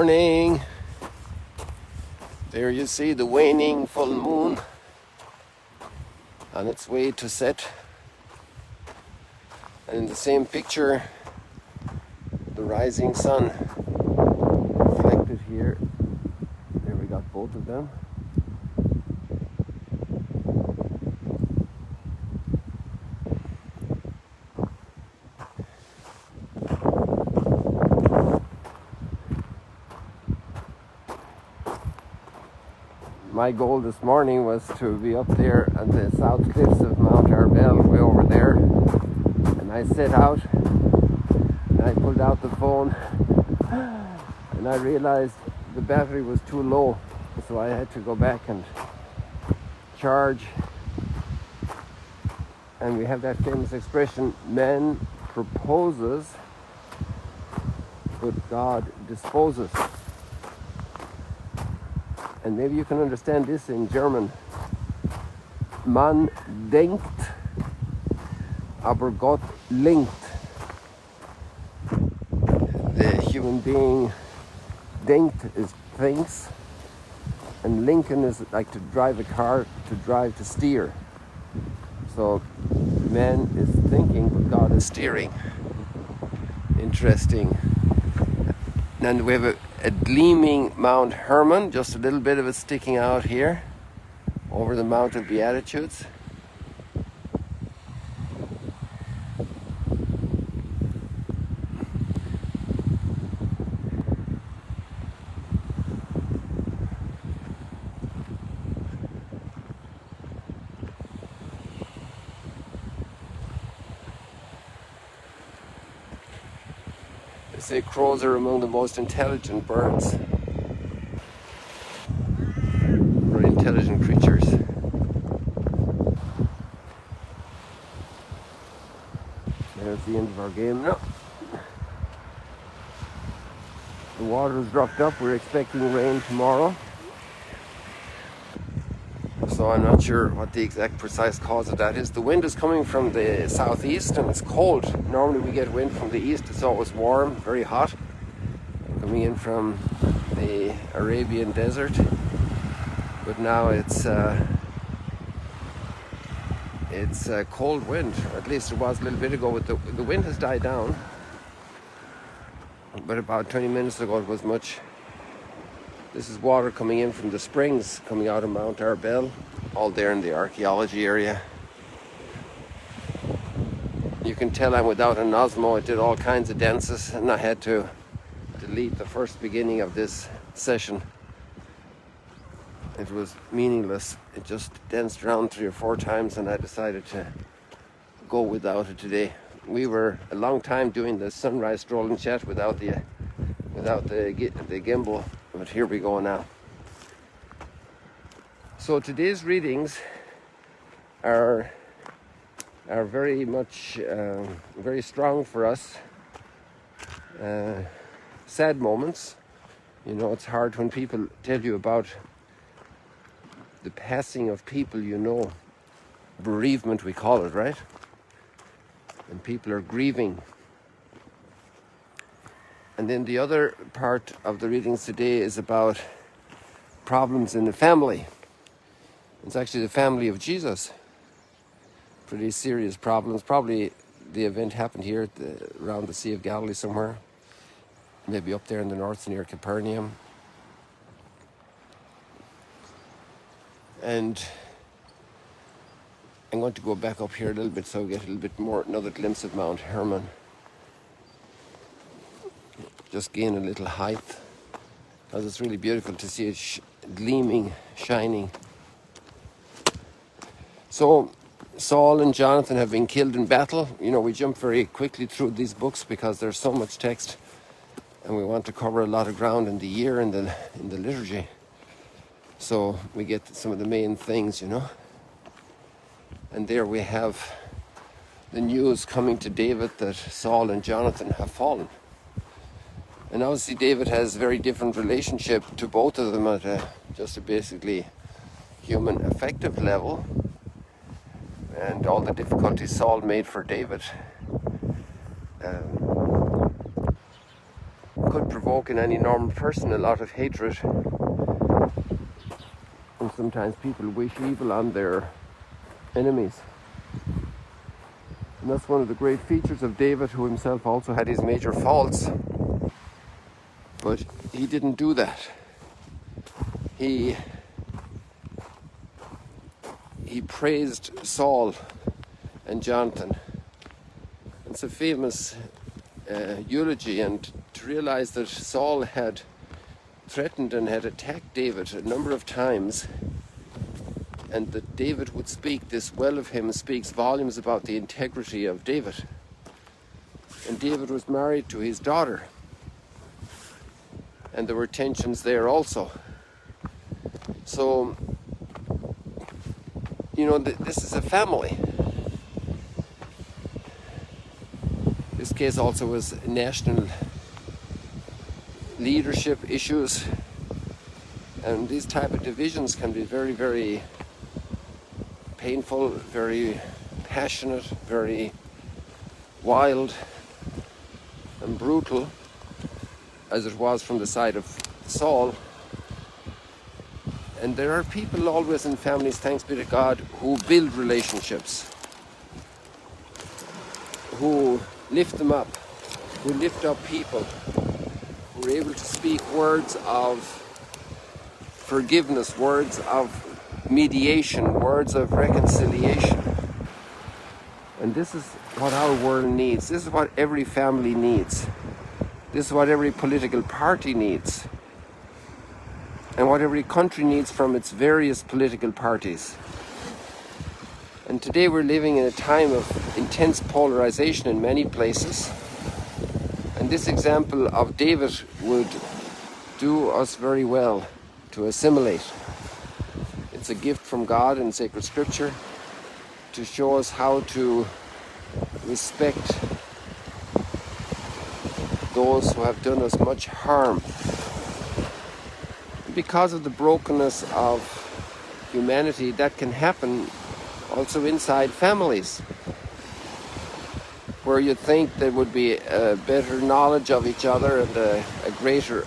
morning. There you see the waning full moon on its way to set. And in the same picture, the rising sun reflected here. There we got both of them. My goal this morning was to be up there on the south cliffs of Mount Arbel, way over there. And I set out, and I pulled out the phone, and I realized the battery was too low. So I had to go back and charge. And we have that famous expression, man proposes, but God disposes. And maybe you can understand this in German. Man denkt, aber Gott lenkt. The human being denkt is thinks, and lenken is like to drive a car, to steer. So man is thinking, but God is steering. Interesting. And we have a gleaming Mount Hermon, just a little bit of it sticking out here over the Mount of Beatitudes. They say crows are among the most intelligent birds. Very intelligent creatures. There's the end of our game now. The water has dropped up. We're expecting rain tomorrow. So I'm not sure what the exact precise cause of that is. The wind is coming from the southeast and it's cold. Normally we get wind from the east. It's always warm, very hot. Coming in from the Arabian desert. But now it's a cold wind. At least it was a little bit ago. The wind has died down. But about 20 minutes ago it was much. This is water coming in from the springs coming out of Mount Arbel, all there in the archaeology area. You can tell I'm without an Osmo. It did all kinds of dances, and I had to delete the first beginning of this session. It was meaningless. It just danced around 3 or 4 times, and I decided to go without it today. We were a long time doing the sunrise stroll and chat without the gimbal. But here we go now. So today's readings are very much very strong for us. Sad moments. You know, it's hard when people tell you about the passing of people you know. Bereavement, we call it, right? And people are grieving. And then the other part of the readings today is about problems in the family. It's actually the family of Jesus. Pretty serious problems. Probably the event happened here around the Sea of Galilee somewhere. Maybe up there in the north near Capernaum. And I'm going to go back up here a little bit so we get a little bit more, another glimpse of Mount Hermon. Just gain a little height, because it's really beautiful to see it gleaming, shining. So Saul and Jonathan have been killed in battle. You know, we jump very quickly through these books because there's so much text, and we want to cover a lot of ground in the year in the liturgy. So we get some of the main things, you know. And there we have the news coming to David that Saul and Jonathan have fallen. And obviously David has a very different relationship to both of them at just a basically human affective level. And all the difficulties Saul made for David could provoke in any normal person a lot of hatred. And sometimes people wish evil on their enemies. And that's one of the great features of David, who himself also had his major faults. But he didn't do that. He praised Saul and Jonathan. It's a famous eulogy, and to realize that Saul had threatened and had attacked David a number of times, and that David would speak this well of him speaks volumes about the integrity of David. And David was married to his daughter, and there were tensions there also. So, you know, this is a family. This case also was national leadership issues, and these type of divisions can be very, very painful, very passionate, very wild and brutal, as it was from the side of Saul. And there are people always in families, thanks be to God, who build relationships, who lift them up, who lift up people, who are able to speak words of forgiveness, words of mediation, words of reconciliation. And this is what our world needs. This is what every family needs. This is what every political party needs, and what every country needs from its various political parties. And today we're living in a time of intense polarization in many places. And this example of David would do us very well to assimilate. It's a gift from God in sacred scripture to show us how to respect those who have done us much harm. Because of the brokenness of humanity, that can happen also inside families, where you'd think there would be a better knowledge of each other and a greater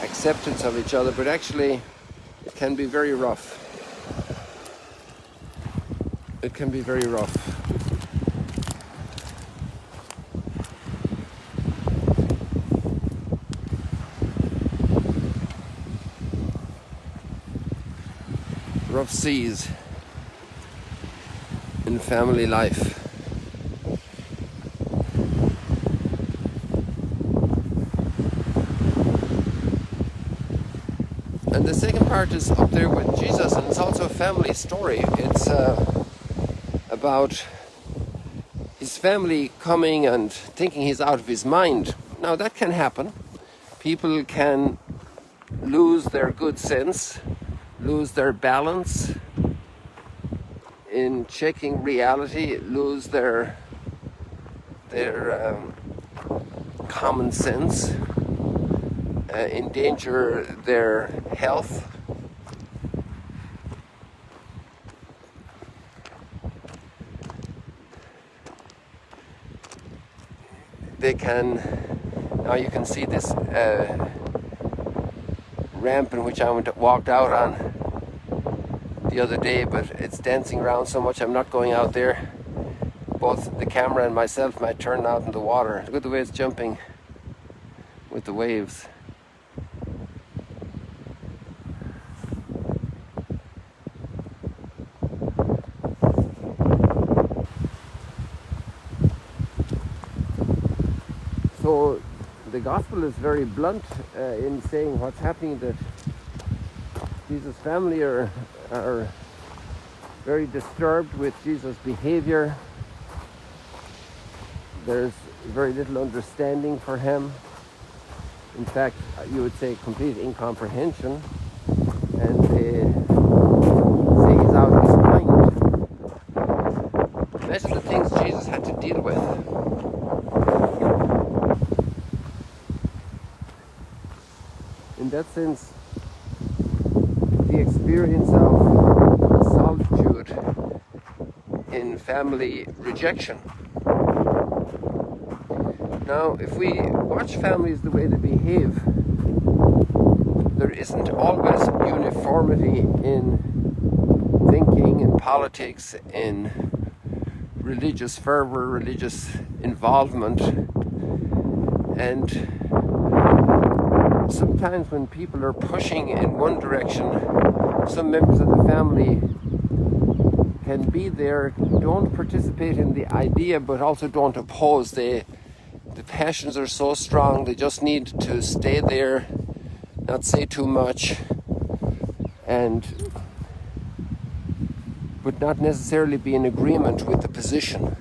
acceptance of each other, but actually it can be very rough. It can be very rough. Rough seas in family life. And the second part is up there with Jesus, and it's also a family story. It's about his family coming and thinking he's out of his mind. Now that can happen. People can lose their good sense, lose their balance in checking reality, lose their common sense, endanger their health. They can, now you can see this ramp in which I walked out on the other day, but it's dancing around so much I'm not going out there. Both the camera and myself might turn out in the water. Look at the way it's jumping with the waves. So the gospel is very blunt in saying what's happening, that Jesus' family are very disturbed with Jesus' behavior. There's very little understanding for him. In fact, you would say complete incomprehension. And they say he's out of his mind. Imagine the things Jesus had to deal with. In that sense, the experience of solitude in family rejection Now, if we watch families the way they behave, there isn't always uniformity in thinking, in politics, in religious fervor, religious involvement. And sometimes when people are pushing in one direction, some members of the family can be there, don't participate in the idea, but also don't oppose. The passions are so strong, they just need to stay there, not say too much, but not necessarily be in agreement with the position.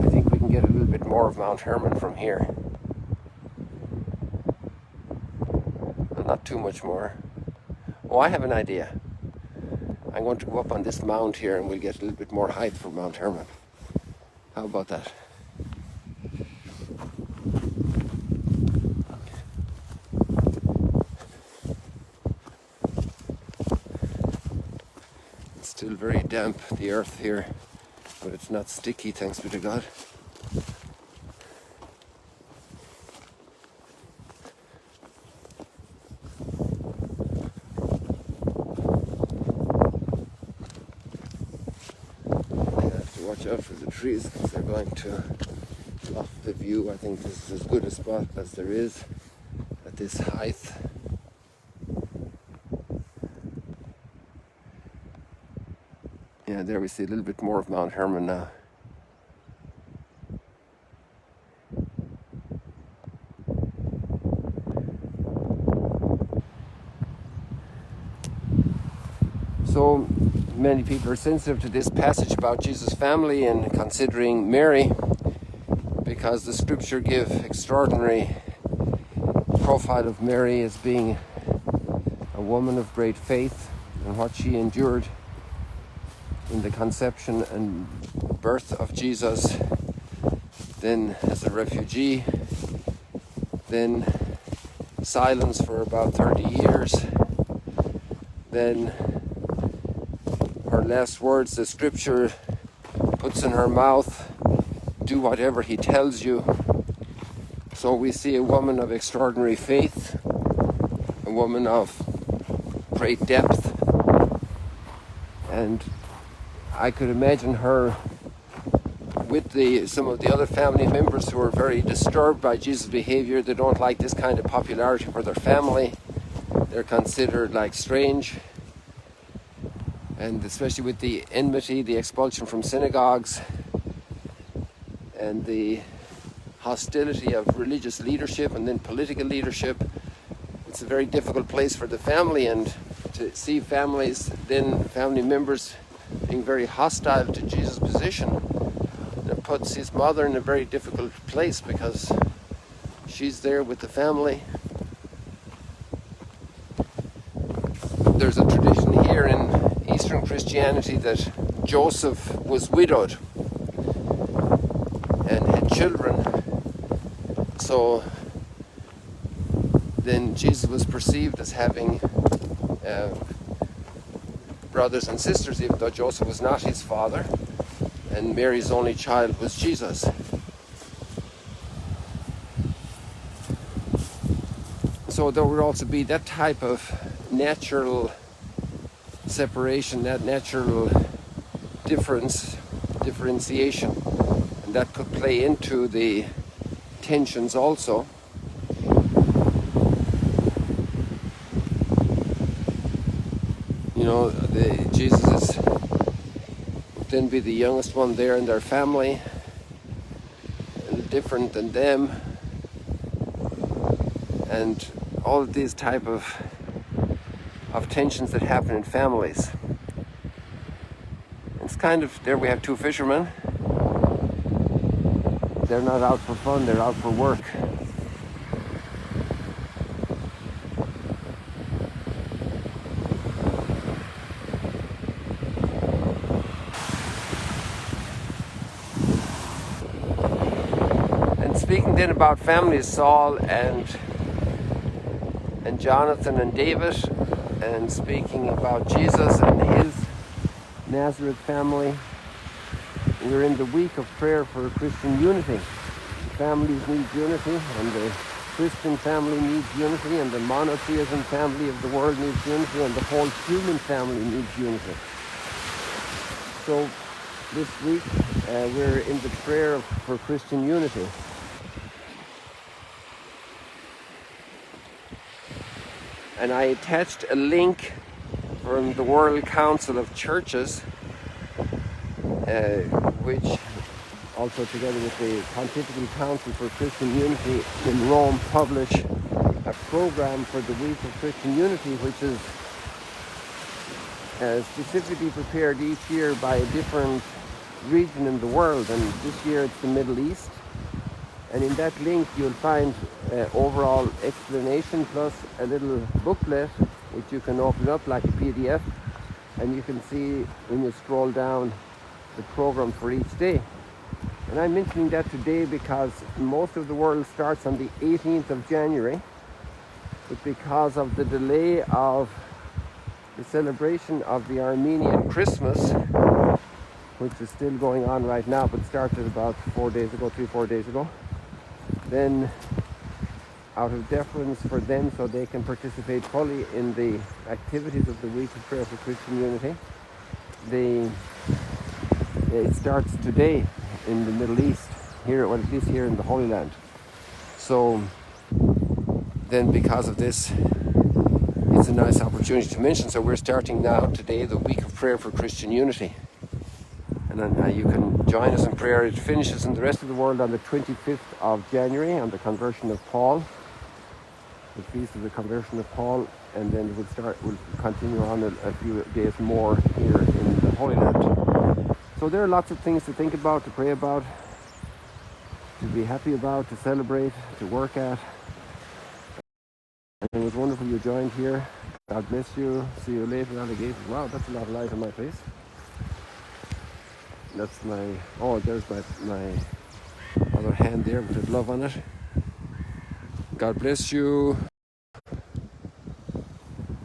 I think we can get a little bit more of Mount Hermon from here. Not too much more. Oh, I have an idea. I'm going to go up on this mound here and we'll get a little bit more height for Mount Hermon. How about that? It's still very damp, the earth here, but it's not sticky, thanks be to God. Watch out for the trees because they're going to block the view. I think this is as good a spot as there is at this height. Yeah, there we see a little bit more of Mount Hermon now. So many people are sensitive to this passage about Jesus' family and considering Mary, because the scripture give extraordinary profile of Mary as being a woman of great faith and what she endured in the conception and birth of Jesus, then as a refugee, then silence for about 30 years, then her last words, the scripture puts in her mouth, do whatever he tells you. So we see a woman of extraordinary faith, a woman of great depth, and I could imagine her with some of the other family members who are very disturbed by Jesus' behavior. They don't like this kind of popularity for their family. They're considered like strange. And especially with the enmity, the expulsion from synagogues, and the hostility of religious leadership and then political leadership, it's a very difficult place for the family. And to see families, then family members being very hostile to Jesus' position, it puts his mother in a very difficult place because she's there with the family. There's a tradition here in Eastern Christianity that Joseph was widowed and had children, so then Jesus was perceived as having brothers and sisters, even though Joseph was not his father, and Mary's only child was Jesus. So there would also be that type of natural separation, that natural differentiation, and that could play into the tensions also. You know, Jesus is then be the youngest one there in their family, and different than them, and all of these type of tensions that happen in families. It's kind of, there we have two fishermen. They're not out for fun, they're out for work. And speaking then about families, Saul and Jonathan and David, and speaking about Jesus and his Nazareth family, we're in the week of prayer for Christian unity. Families need unity, and the Christian family needs unity, and the monotheism family of the world needs unity, and the whole human family needs unity. So this week we're in the prayer for Christian unity. And I attached a link from the World Council of Churches, which also together with the Pontifical Council for Christian Unity in Rome publish a program for the Week of Christian Unity, which is specifically prepared each year by a different region in the world, and this year it's the Middle East. And in that link you'll find overall explanation plus a little booklet which you can open up like a PDF, and you can see when you scroll down the program for each day. And I'm mentioning that today because most of the world starts on the 18th of January, but because of the delay of the celebration of the Armenian Christmas, which is still going on right now but started about 4 days ago, 3-4 days ago, then out of deference for them so they can participate fully in the activities of the Week of Prayer for Christian Unity, it starts today in the Middle East, here, well, at least here in the Holy Land. So then because of this, it's a nice opportunity to mention. So we're starting now today the Week of Prayer for Christian Unity. And then you can join us in prayer. It finishes in the rest of the world on the 25th of January on the conversion of Paul, the feast of the conversion of Paul, and then we'll continue on a few days more here in the Holy Land. So there are lots of things to think about, to pray about, to be happy about, to celebrate, to work at. And it was wonderful you joined here. God bless you. See you later, alligators. Wow, that's a lot of light on my face. That's there's my other hand there with a glove on it. God bless you.